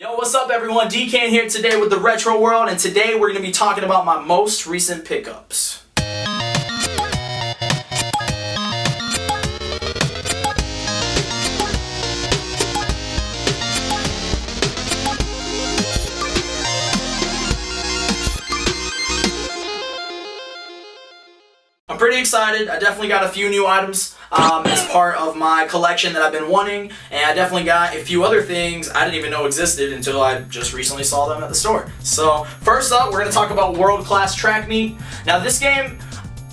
Yo, what's up everyone? DK here today with the Retro World, and today we're going to be talking about my most recent pickups. I'm pretty excited. I definitely got a few new items as part of my collection that I've been wanting, and I definitely got a few other things I didn't even know existed until I just recently saw them at the store. So first up, we're going to talk about World Class Track Meet. Now this game,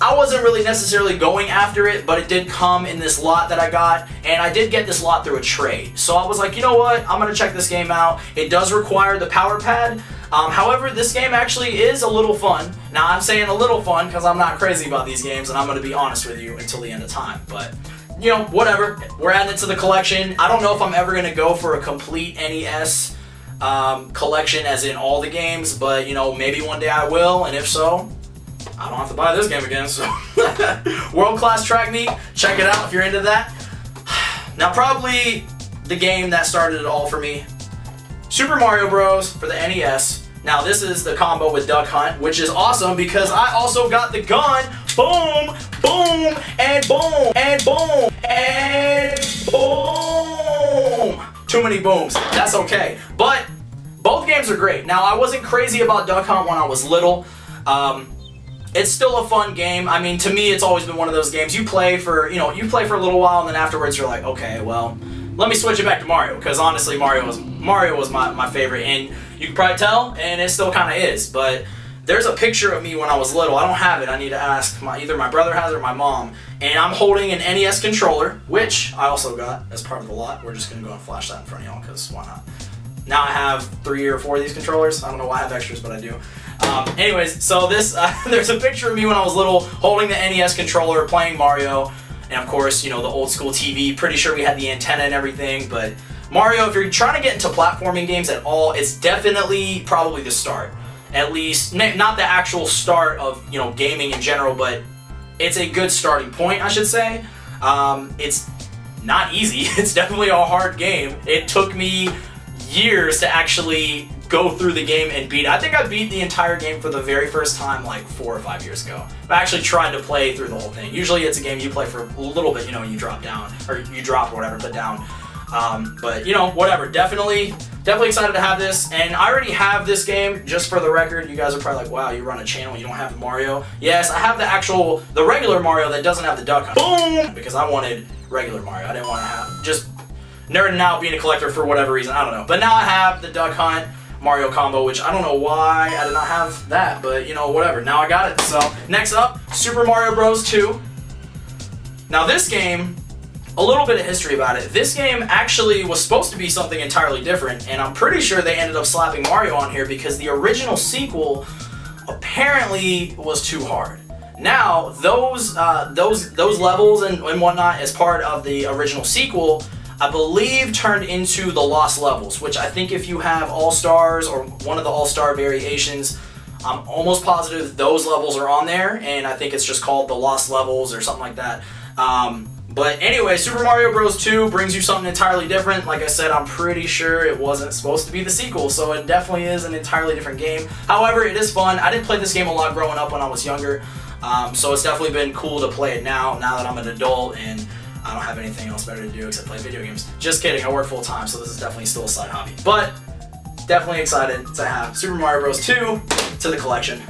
I wasn't really necessarily going after it, but it did come in this lot that I got, and I did get this lot through a trade. So I was like, you know what, I'm going to check this game out. It does require the power pad. However, this game actually is a little fun. Now, I'm saying a little fun because I'm not crazy about these games, and I'm going to be honest with you until the end of time. But, you know, whatever. We're adding it to the collection. I don't know if I'm ever going to go for a complete NES collection, as in all the games, but, you know, maybe one day I will, and if so, I don't have to buy this game again. So, World Class Track Meet, check it out if you're into that. Now, probably the game that started it all for me, Super Mario Bros. For the NES. Now this is the combo with Duck Hunt, which is awesome because I also got the gun. Boom, boom, and boom, and boom, and boom. Too many booms. That's okay. But both games are great. Now I wasn't crazy about Duck Hunt when I was little. It's still a fun game. I mean, to me, it's always been one of those games you play for, you play for a little while, and then afterwards you're like, okay, well, let me switch it back to Mario, because honestly, Mario was my favorite, and you can probably tell, and it still kind of is. But there's a picture of me when I was little. I don't have it. I need to ask either my brother has it or my mom. And I'm holding an NES controller, which I also got as part of the lot. We're just gonna go and flash that in front of y'all, because why not? Now I have 3 or 4 of these controllers. I don't know why I have extras, but I do. Anyways, so this there's a picture of me when I was little holding the NES controller, playing Mario. And of course, you know, the old school TV, pretty sure we had the antenna and everything, but Mario, if you're trying to get into platforming games at all, it's definitely probably the start. At least, not the actual start of, you know, gaming in general, but it's a good starting point, I should say. It's not easy. It's definitely a hard game. It took me years to actually go through the game and beat it. I think I beat the entire game for the very first time like 4 or 5 years ago. I actually tried to play through the whole thing. Usually it's a game you play for a little bit, you know, you drop down, or you drop or whatever, but down. But you know, whatever. Definitely excited to have this, and I already have this game. Just for the record, you guys are probably like, wow, you run a channel, you don't have Mario. Yes, I have the regular Mario that doesn't have the Duck Hunt. Boom! Because I wanted regular Mario. I didn't want to have, just nerding out being a collector for whatever reason, I don't know. But now I have the Duck Hunt Mario combo, which I don't know why I did not have that, but you know, whatever. Now I got it. So next up, Super Mario Bros. 2. Now this game, a little bit of history about it. This game actually was supposed to be something entirely different, and I'm pretty sure they ended up slapping Mario on here because the original sequel apparently was too hard. Now those levels and whatnot as part of the original sequel, I believe turned into the Lost Levels, which I think if you have All-Stars or one of the All-Star variations, I'm almost positive those levels are on there, and I think it's just called the Lost Levels or something like that. But anyway, Super Mario Bros. 2 brings you something entirely different. Like I said, I'm pretty sure it wasn't supposed to be the sequel, so it definitely is an entirely different game. However, it is fun. I didn't play this game a lot growing up when I was younger, so it's definitely been cool to play it now that I'm an adult and I don't have anything else better to do except play video games. Just kidding, I work full time, so this is definitely still a side hobby. But definitely excited to have Super Mario Bros. 2 to the collection.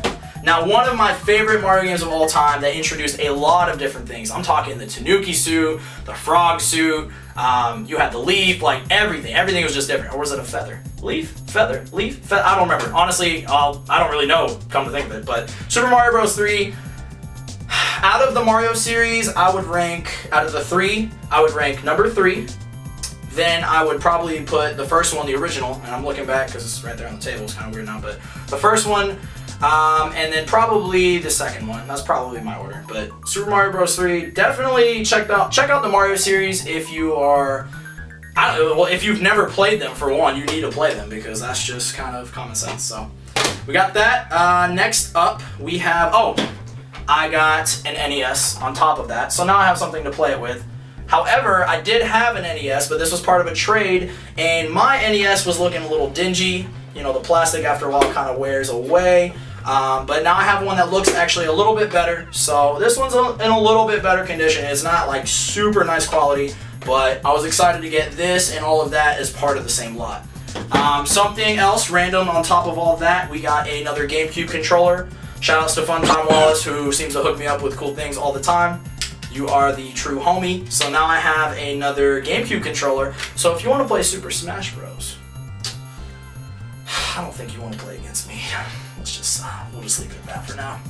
Now, one of my favorite Mario games of all time that introduced a lot of different things. I'm talking the Tanuki suit, the frog suit, you had the leaf, like everything. Everything was just different. Or was it a feather? Leaf? Feather? Leaf? Feather? I don't remember. Honestly, I don't really know, come to think of it. But Super Mario Bros. 3, out of the Mario series, I would rank, out of the 3, I would rank number 3. Then I would probably put the first one, the original, and I'm looking back because it's right there on the table. It's kind of weird now, but the first one, and then probably the second one. That's probably my order. But Super Mario Bros. 3, definitely check out the Mario series if you are, well, if you've never played them. For one, you need to play them because that's just kind of common sense. So we got that. Next up, we have, I got an NES on top of that, so now I have something to play it with. However, I did have an NES, but this was part of a trade, and my NES was looking a little dingy. You know, the plastic after a while kind of wears away. But now I have one that looks actually a little bit better. So this one's in a little bit better condition. It's not like super nice quality, but I was excited to get this and all of that as part of the same lot. Something else random on top of all that, we got another GameCube controller. Shoutouts to Funtime Wallace, who seems to hook me up with cool things all the time. You are the true homie. So now I have another GameCube controller. So if you want to play Super Smash Bros., I don't think you want to play against me. Let's just, we'll just leave it at that for now.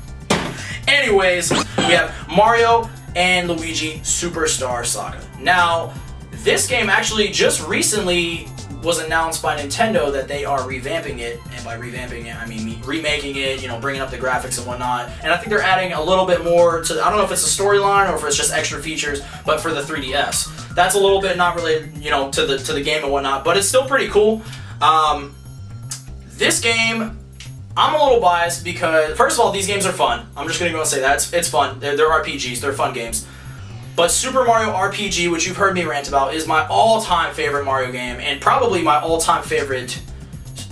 Anyways, we have Mario and Luigi Superstar Saga. Now, this game actually just recently was announced by Nintendo that they are revamping it, and by revamping it, I mean remaking it, you know, bringing up the graphics and whatnot. And I think they're adding a little bit more to, I don't know if it's a storyline or if it's just extra features, but for the 3DS. That's a little bit not related, you know, to the game and whatnot, but it's still pretty cool. This game, I'm a little biased because, first of all, these games are fun. I'm just going to go and say that. It's fun. They're RPGs. They're fun games. But Super Mario RPG, which you've heard me rant about, is my all-time favorite Mario game and probably my all-time favorite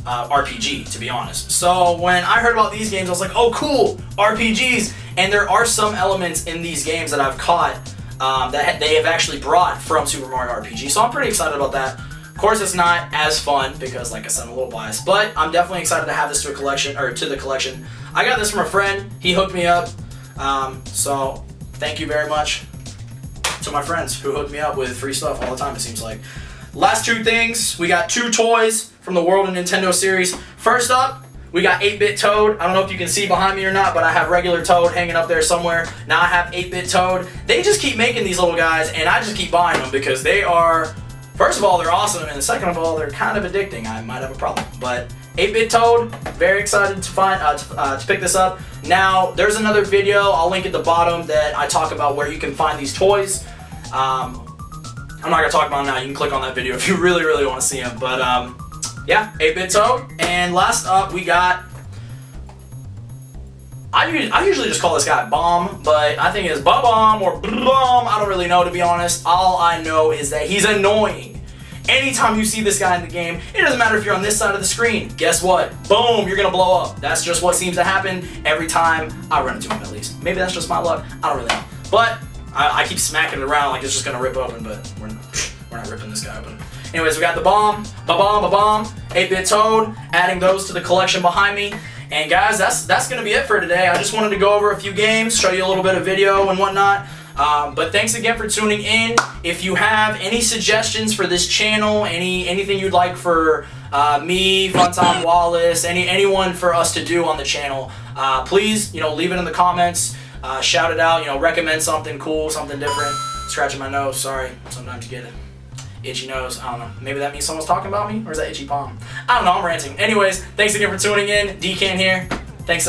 RPG, to be honest. So when I heard about these games, I was like, oh, cool, RPGs. And there are some elements in these games that I've caught that they have actually brought from Super Mario RPG. So I'm pretty excited about that. Of course, it's not as fun because, like I said, I'm a little biased, but I'm definitely excited to have this to the collection. I got this from a friend. He hooked me up. So thank you very much to my friends who hook me up with free stuff all the time, it seems like. Last two things, we got two toys from the World of Nintendo series. First up, we got 8-Bit Toad. I don't know if you can see behind me or not, but I have regular Toad hanging up there somewhere. Now I have 8-Bit Toad. They just keep making these little guys, and I just keep buying them because they are, first of all, they're awesome, and second of all, they're kind of addicting. I might have a problem, but 8-Bit Toad, very excited to find to pick this up. Now, there's another video, I'll link at the bottom, that I talk about where you can find these toys. I'm not going to talk about them now, you can click on that video if you really, really want to see them. But yeah, 8-Bit Toad. And last up, we got, I usually just call this guy Bomb, but I think it's Ba-Bomb or Bomb, I don't really know, to be honest. All I know is that he's annoying. Anytime you see this guy in the game, it doesn't matter if you're on this side of the screen. Guess what? Boom, you're gonna blow up. That's just what seems to happen every time I run into him, at least. Maybe that's just my luck. I don't really know. But I keep smacking it around like it's just gonna rip open, but we're not ripping this guy open. Anyways, we got the Bomb, Ba-Bomb, Ba-Bomb, 8-Bit Toad, adding those to the collection behind me. And guys, that's gonna be it for today. I just wanted to go over a few games, show you a little bit of video and whatnot. But thanks again for tuning in. If you have any suggestions for this channel, anything you'd like for me, Funtime Wallace, anyone for us to do on the channel, please, leave it in the comments. Shout it out. Recommend something cool, something different. Scratching my nose. Sorry. Sometimes you get it. Itchy nose. I don't know. Maybe that means someone's talking about me, or is that itchy palm? I don't know. I'm ranting. Anyways, thanks again for tuning in. DCan here. Thanks.